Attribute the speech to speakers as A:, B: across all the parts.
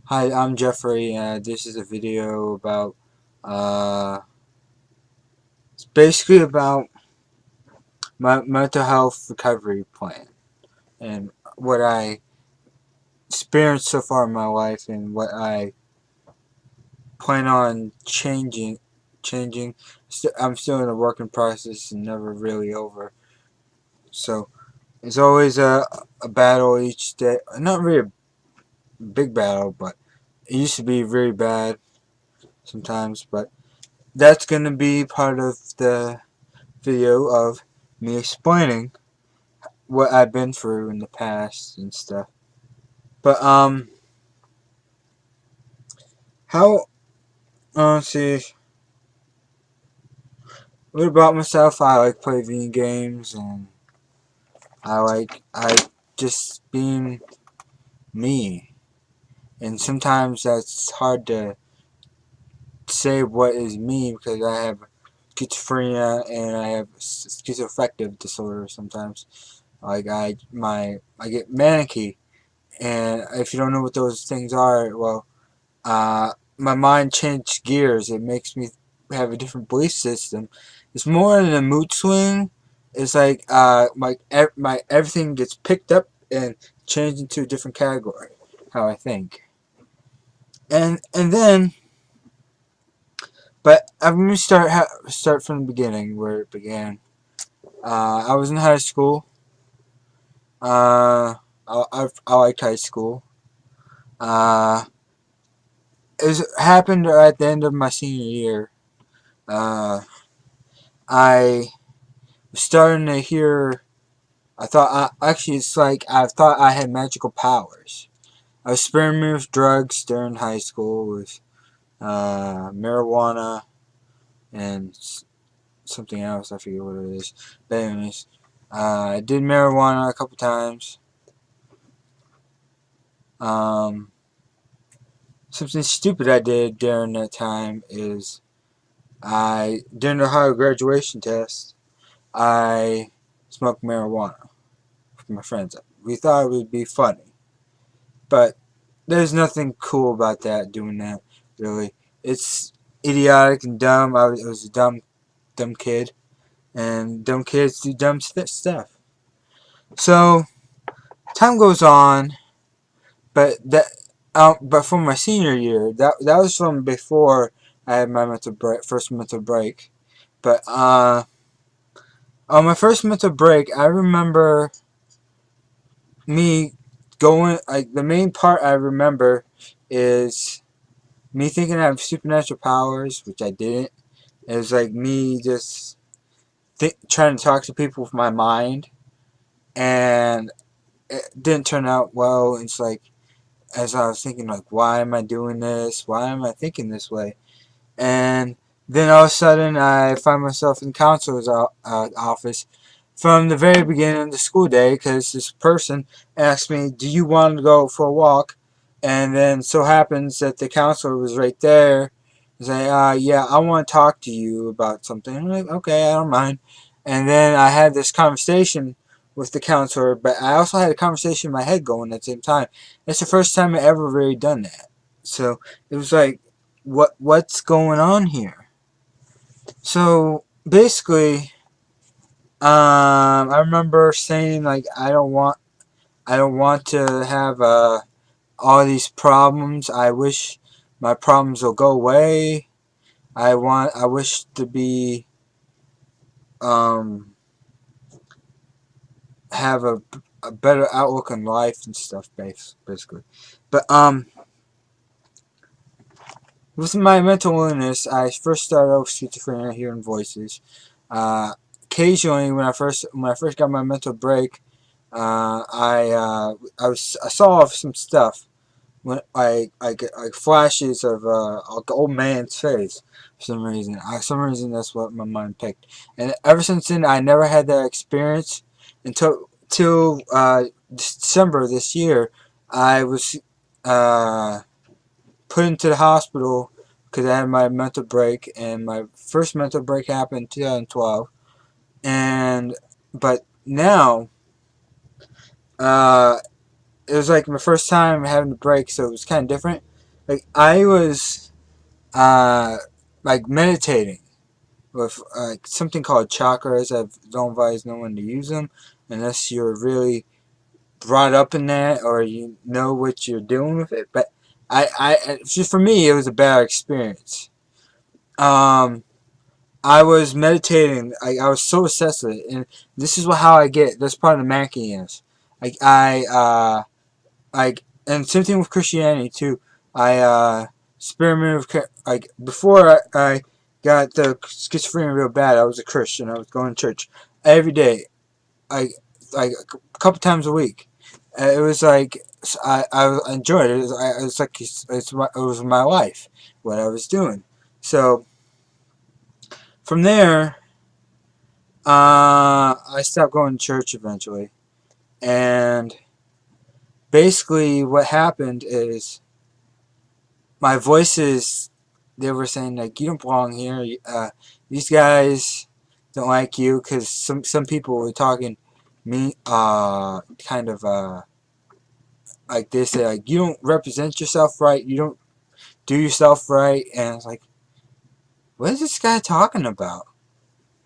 A: Hi, I'm Jeffrey. This is a video about, it's basically about my mental health recovery plan and what I experienced so far in my life and what I plan on changing. I'm still in a working process and never really over. So it's always a battle each day. Not really a big battle, but it used to be very bad sometimes. But that's gonna be part of the video of me explaining what I've been through in the past and stuff. But how? Let's see. What about myself? I like play video games, and I just being me. And sometimes that's hard to say what is me because I have schizophrenia and I have schizoafective disorder sometimes. Like I get manicy, and if you don't know what those things are, well, my mind changed gears. It makes me have a different belief system. It's more than a mood swing. It's like my everything gets picked up and changed into a different category. How I think, and then, but I'm gonna start from the beginning where it began. I was in high school. I liked high school. Uh, it happened at the end of my senior year. Uh, I was starting to hear. Actually, it's like I thought I had magical powers. I was experimenting with drugs during high school with marijuana and something else. I forget what it is. But anyways, I did marijuana a couple times. Um, Something stupid I did during that time is during the higher graduation test, I smoked marijuana with my friends. We thought it would be funny, but there's nothing cool about that, doing that, really. It's idiotic and dumb. I was a dumb kid, and dumb kids do dumb stuff. So, time goes on, but for my senior year, that was from before I had my first mental break. But, on my first mental break, I remember me going, like, the main part I remember is me thinking I have supernatural powers, which I didn't. It was like me just trying to talk to people with my mind, and it didn't turn out well. It's like, as I was thinking, like, why am I doing this? Why am I thinking this way? And then all of a sudden, I find myself in the counselor's office from the very beginning of the school day because this person asked me, "Do you want to go for a walk?" And then so happens that the counselor was right there. He's like, "Yeah, I want to talk to you about something." I'm like, "Okay, I don't mind." And then I had this conversation with the counselor, but I also had a conversation in my head going at the same time. It's the first time I ever really done that. So it was like, what's going on here? So basically, I remember saying, like, I don't want to have all these problems. I wish my problems will go away. I wish to be um have a better outlook on life and stuff, basically. But with my mental illness, I first started out with schizophrenia, hearing voices. Uh, Occasionally, when I first got my mental break, I saw some stuff when I get like flashes of like an old man's face for some reason. Some reason that's what my mind picked, and ever since then I never had that experience until December this year. I was uh, put into the hospital because I had my mental break, and my first mental break happened in 2012, and but now uh, it was like my first time having a break, so it was kind of different. like I was uh like meditating with something called chakras. I don't advise no one to use them unless you're really brought up in that or you know what you're doing with it. But just for me, it was a bad experience. Um, I was meditating. I was so obsessed with it, and this is how I get. That's part of the Mackians. Like and same thing with Christianity too. I experimented with like before I got the schizophrenia real bad. I was a Christian. I was going to church every day, like a couple times a week. It was like I enjoyed it. It was like it was my life, what I was doing. So from there, I stopped going to church eventually, and basically what happened is my voices. They were saying like you don't belong here. These guys don't like you because some people were talking me kind of like they say like you don't represent yourself right, you don't do yourself right, and it's like what is this guy talking about?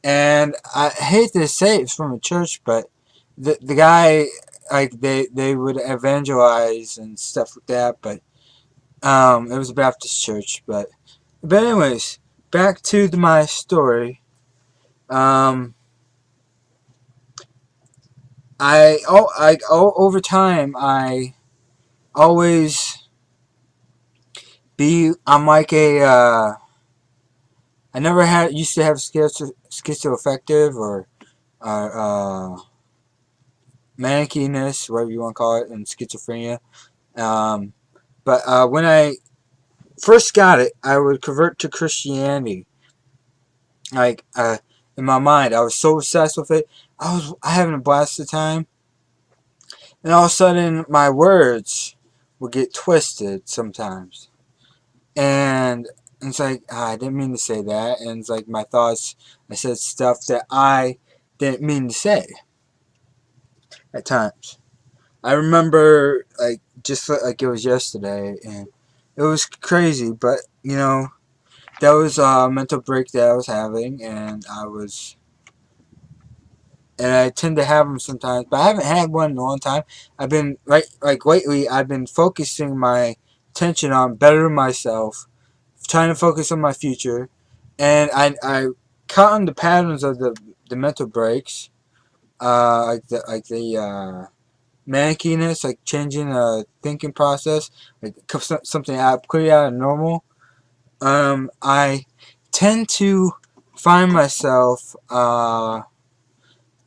A: And I hate to say it's from a church, but the guy like they would evangelize and stuff like that, but it was a Baptist church, but anyways, back to my story. Um, over time I always I'm like a I never had used to have schizoaffective or manicness, whatever you want to call it, and schizophrenia. Um, but when I first got it, I would convert to Christianity. Like in my mind, I was so obsessed with it. I having a blast of the time, and all of a sudden my words would get twisted sometimes, and it's like I didn't mean to say that, and it's like my thoughts. I said stuff that I didn't mean to say at times. I remember like just like it was yesterday, and it was crazy. But that was a mental break that I was having, and I tend to have them sometimes. But I haven't had one in a long time. I've been like lately. I've been focusing my attention on bettering myself, trying to focus on my future, and I caught on the patterns of the mental breaks, like the manicness, like changing the thinking process, like something out pretty out of normal. I tend to find myself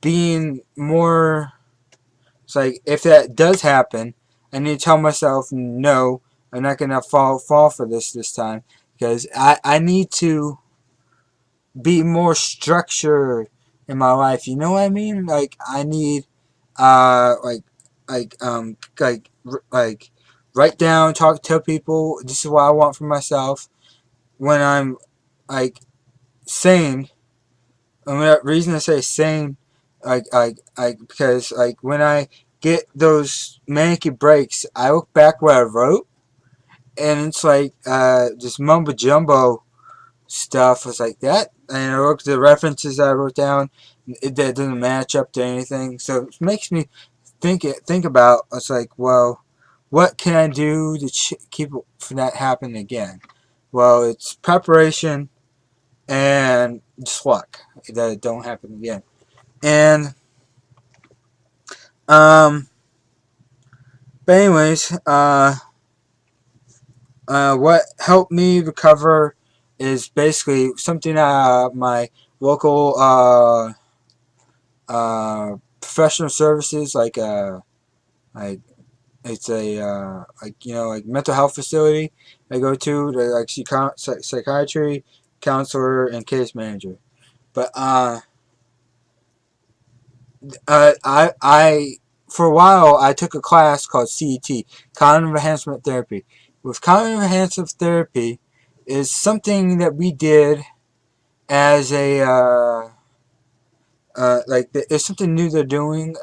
A: being more. It's like if that does happen, I need to tell myself no. I'm not gonna fall for this time because I need to be more structured in my life. You know what I mean? Like I need uh like like write down, tell people this is what I want for myself when I'm like sane. And the reason I say sane, like because like when I get those manic breaks, I look back what I wrote, and it's like just mumbo jumbo stuff was like that. And I look at the references I wrote down, that doesn't match up to anything. So it makes me think about. It's like, well, what can I do to keep from that happening again? Well, it's preparation and just luck that it don't happen again. And um, but anyways, what helped me recover is basically something my local professional services like it's a like mental health facility I go to. They're like psychiatry counselor and case manager. But I for a while I took a class called CET, cognitive enhancement therapy. With cognitive enhancement therapy is something that we did as a it's something new they're doing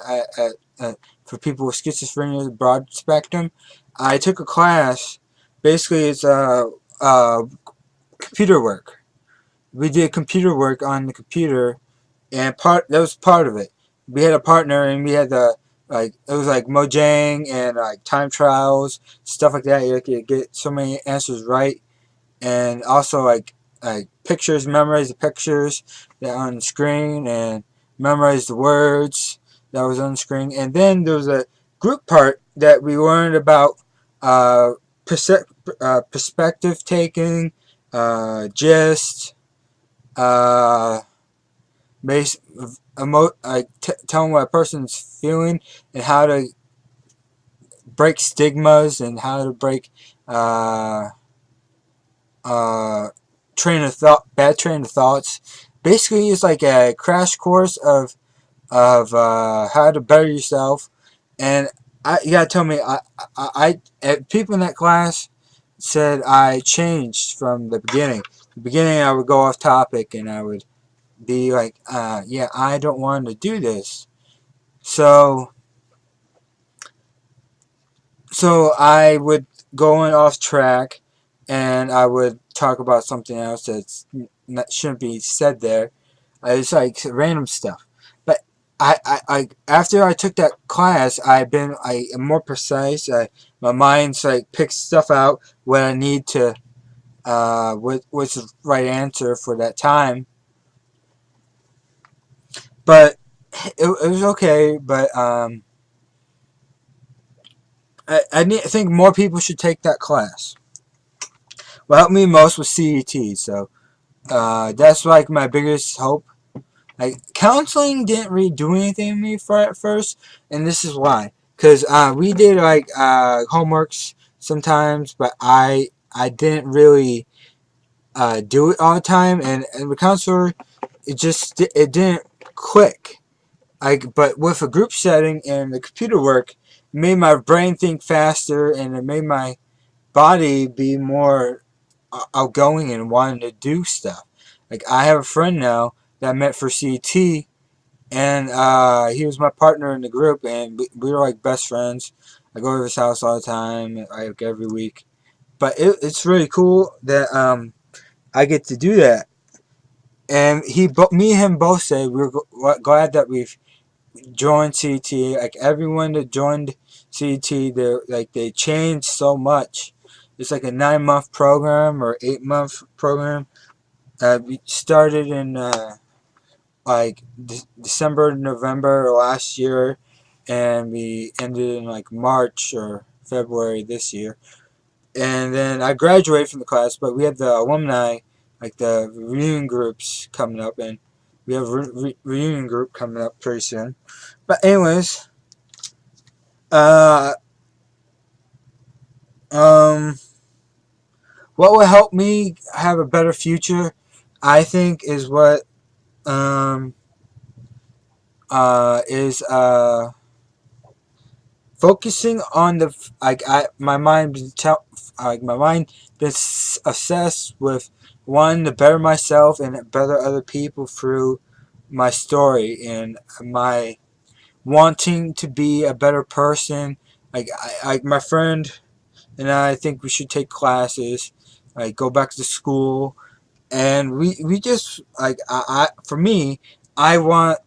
A: for people with schizophrenia, broad spectrum. I took a class Basically, it's computer work. We did computer work on the computer, and that was part of it. We had a partner, and we had the like it was like Mojang and like time trials, stuff like that. You could get so many answers right, and also like pictures, memorize the pictures that are on the screen, and memorize the words that was on the screen. And then there was a group part that we learned about uh, perspective taking, gist, uh, base, telling what a person's feeling, and how to break stigmas, and how to break uh, uh, bad train of thoughts. Basically, it's like a crash course of how to better yourself. And you gotta tell me, people in that class said I changed from the beginning. The beginning, I would go off topic, and I would be like, yeah, I don't want to do this. So, so I would go on off track, and I would talk about something else that shouldn't be said there. It's like random stuff. But I after I took that class, I am more precise. My mind's like picks stuff out what I need to what's the right answer for that time. But it was okay. But I think more people should take that class. What helped me most was CET. So that's like my biggest hope. Like counseling didn't really do anything to me for at first, and this is why. Cause we did like homeworks sometimes, but I didn't really do it all the time, and the counselor it didn't click. Like, but with a group setting and the computer work, it made my brain think faster, and it made my body be more outgoing and wanting to do stuff. Like I have a friend now that I met for CT, and he was my partner in the group, and we were like best friends. I go to his house all the time, like every week. But it's really cool that I get to do that. And me and him both say we're glad that we've joined CT. Like everyone that joined CT, they changed so much. It's like a 9-month program or 8-month program. We started in like December, November last year, and we ended in like March or February this year. And then I graduated from the class, but we had the alumni, like the reunion groups coming up, and we have a reunion group coming up pretty soon. But anyways, uh, um, what will help me have a better future, I think, is what um is focusing on the like my mind like my mind is obsessed with wanting to better myself and better other people through my story and my wanting to be a better person. Like my friend and I think we should take classes, like go back to school, and we just like for me, I want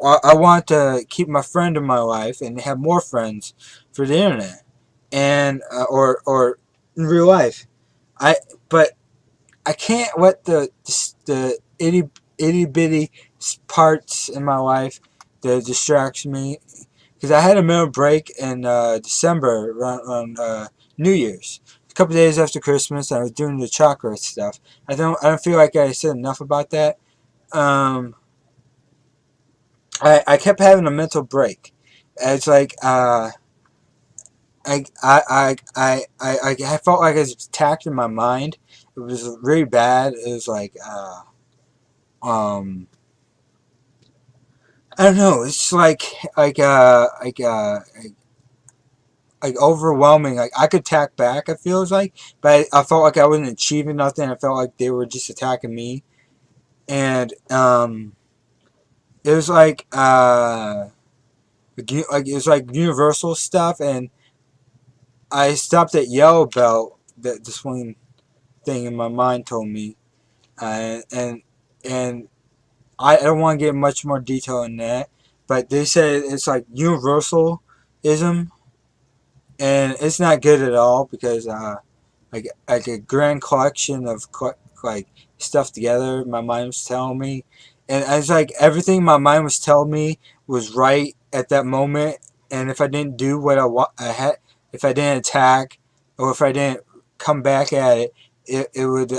A: I want to keep my friend in my life and have more friends for the internet and or in real life. I but I can't let the itty bitty parts in my life that distracts me, because I had a mental break in December around New Year's. A couple days after Christmas, I was doing the chakra stuff. I don't feel like I said enough about that. Um, I kept having a mental break. It's like I felt like I was attacked in my mind. It was really bad. It was like um I don't know. It's like overwhelming. Like I could attack back. It feels like, but I felt like I wasn't achieving nothing. I felt like they were just attacking me, and it was like it was like universal stuff, and I stopped at yellow belt that this one thing in my mind told me, and and I don't want to get much more detail in that, but they said it's like universalism, and it's not good at all because like a grand collection of like stuff together. My mind was telling me, and it's like everything my mind was telling me was right at that moment. And if I didn't do what I had, if I didn't attack, or if I didn't come back at it, it would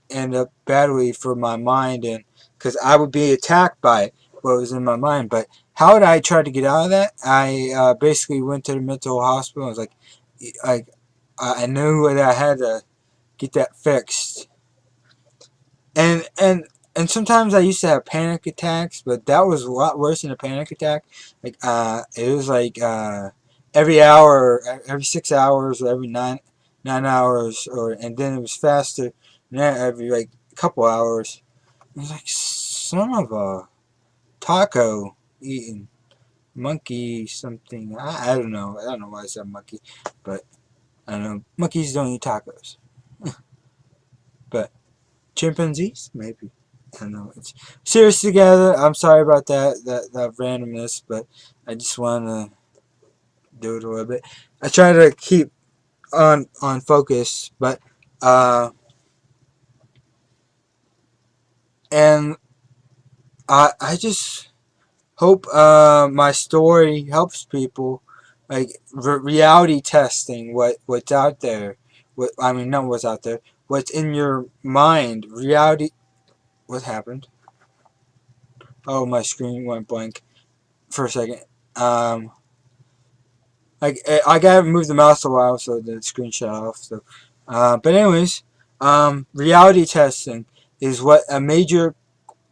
A: end up badly for my mind, and because I would be attacked by what was in my mind. But how did I try to get out of that? I basically went to the mental hospital. I was like I knew that I had to get that fixed. And sometimes I used to have panic attacks, but that was a lot worse than a panic attack. Like it was like every hour, every 6 hours, or every nine hours, or and then it was faster than that every like couple hours. It was like son of a taco eating monkey something. I don't know. I don't know why I said monkey, but I don't know. Monkeys don't eat tacos, but chimpanzees maybe. I don't know. It's serious together. I'm sorry about that randomness, but I just want to do it a little bit. I try to keep on focus, but and I just hope my story helps people, like reality testing what's out there. What I mean, not what's out there. What's in your mind? Reality. What happened? Oh, my screen went blank for a second. Like I gotta move the mouse a while so the screen shut off. So, but anyways, reality testing is what a major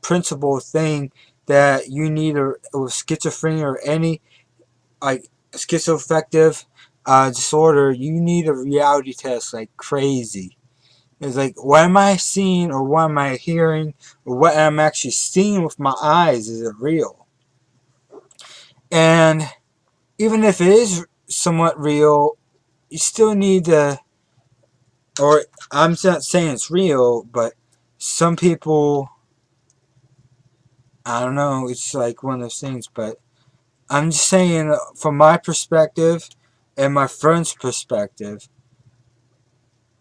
A: principal thing that you need with schizophrenia or any like schizoaffective disorder. You need a reality test like crazy. It's like what am I seeing or what am I hearing or what am I actually seeing with my eyes? Is it real? And even if it is somewhat real, you still need to, or I'm not saying it's real, but some people, I don't know, it's like one of those things, but I'm just saying from my perspective and my friend's perspective,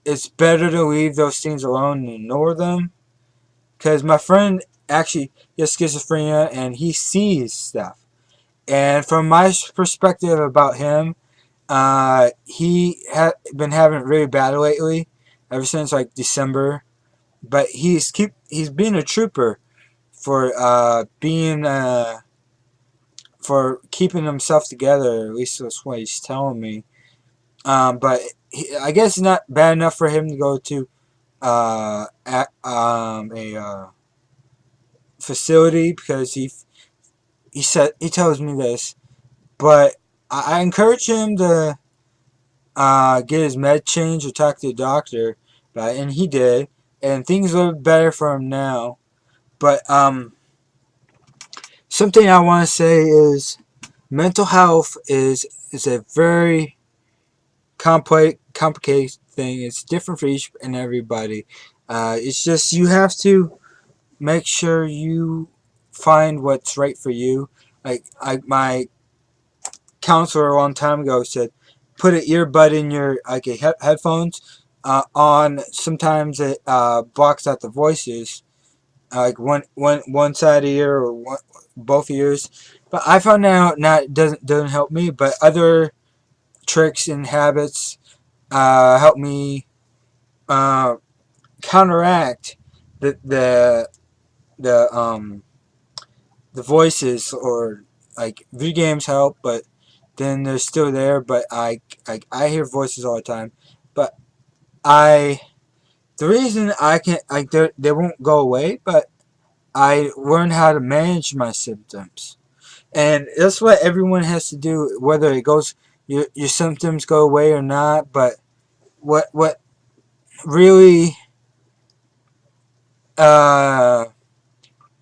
A: it's better to leave those things alone and ignore them. Because my friend actually has schizophrenia and he sees stuff. And from my perspective about him, he had been having it really bad lately, ever since like December. But he's been a trooper for for keeping himself together. At least that's what he's telling me. But I guess it's not bad enough for him to go to a facility because he tells me this. But I encourage him to get his med changed or talk to the doctor, and he did, and things are better for him now. But something I want to say is mental health is a very complicated thing. It's different for each and everybody. It's just you have to make sure you find what's right for you. Like my counselor a long time ago said, put an earbud in your like a headphones on. Sometimes it blocks out the voices, like one side ear or both ears. But I found out that doesn't help me. But other tricks and habits help me uh, counteract the the the the voices, or like video games help, but then they're still there. But I hear voices all the time. But I the reason I can't like they won't go away, but I learned how to manage my symptoms, and that's what everyone has to do, whether it goes your symptoms go away or not. But what really uh,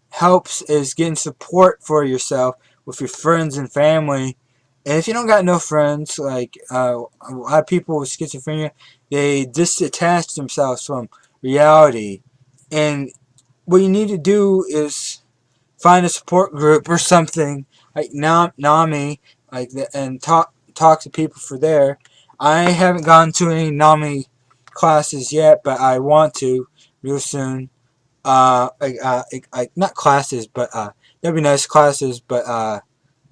A: helps is getting support for yourself with your friends and family And if you don't got no friends, like a lot of people with schizophrenia, they disattach themselves from reality. And what you need to do is find a support group or something like nami, like and talk to people for there. I haven't gone to any nami classes yet, but I want to real soon. Not classes, but that'd be nice classes. But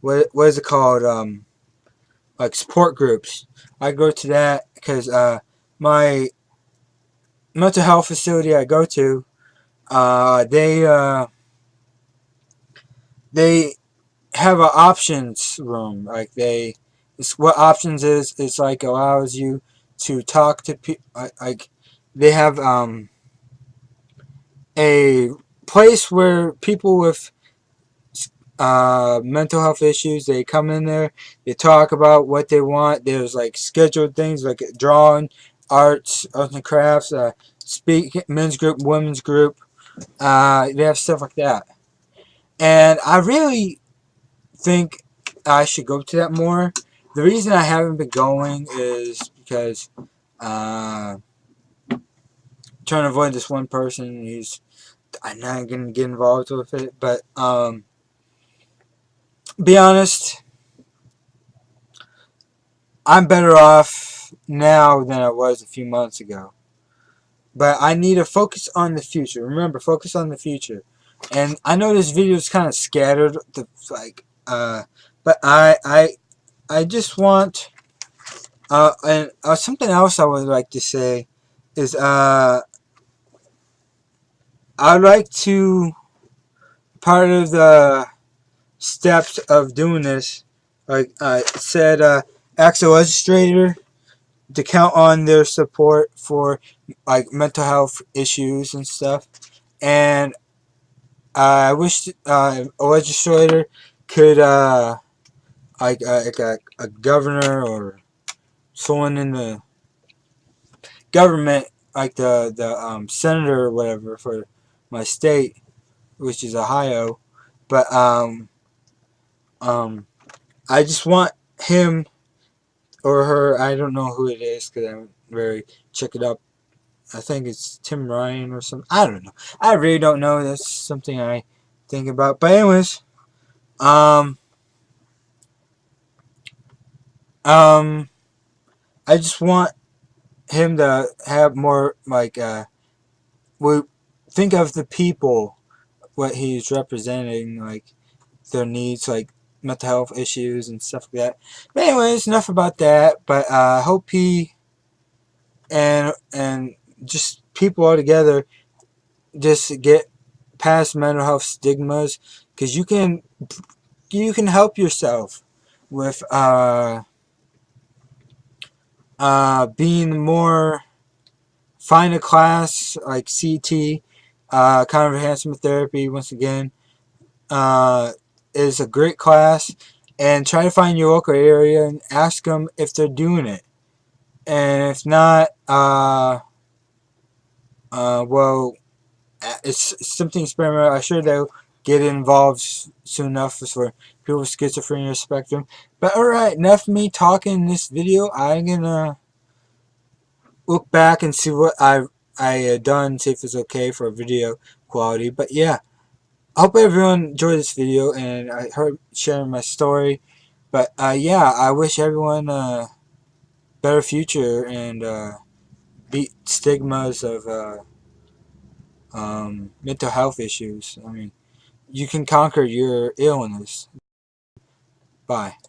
A: what is it called? Like support groups. I go to that because my mental health facility I go to, they have an options room. Like it's what options is. It's like allows you to talk to people. Like they have a place where people with mental health issues, they come in there, they talk about what they want. There's like scheduled things like drawing, arts and crafts, speak men's group, women's group. They have stuff like that, and I really think I should go to that more. The reason I haven't been going is because trying to avoid this one person. I'm not gonna get involved with it, but be honest, I'm better off now than I was a few months ago. But I need to focus on the future. Remember, focus on the future. And I know this video is kind of scattered, but I just want and something else I would like to say is I'd like to part of the steps of doing this, like I said, ask the legislator to count on their support for like mental health issues and stuff. And I wish a legislator could like a governor or someone in the government, like the senator or whatever for my state, which is Ohio. But um, I just want him or her. I don't know who it is because I haven't very check it up. I think it's Tim Ryan or something. I don't know. I really don't know. That's something I think about. But anyways, um, um, I just want him to have more like we think of the people, what he's representing, like their needs, like mental health issues and stuff like that. But anyways, enough about that. But I hope he and just people all together just get past mental health stigmas, because you can help yourself with being more, find a class like CT, contive enhancement therapy, once again, uh, is a great class. And try to find your local area and ask them if they're doing it. And if not, well, it's something experimental. I'm sure they'll get involved soon enough for people with schizophrenia spectrum. But alright, enough of me talking in this video. I'm gonna look back and see what I done, see if it's okay for video quality. But yeah, I hope everyone enjoyed this video and I heard sharing my story. But yeah, I wish everyone a better future and beat stigmas of mental health issues. I mean, you can conquer your illness. Bye.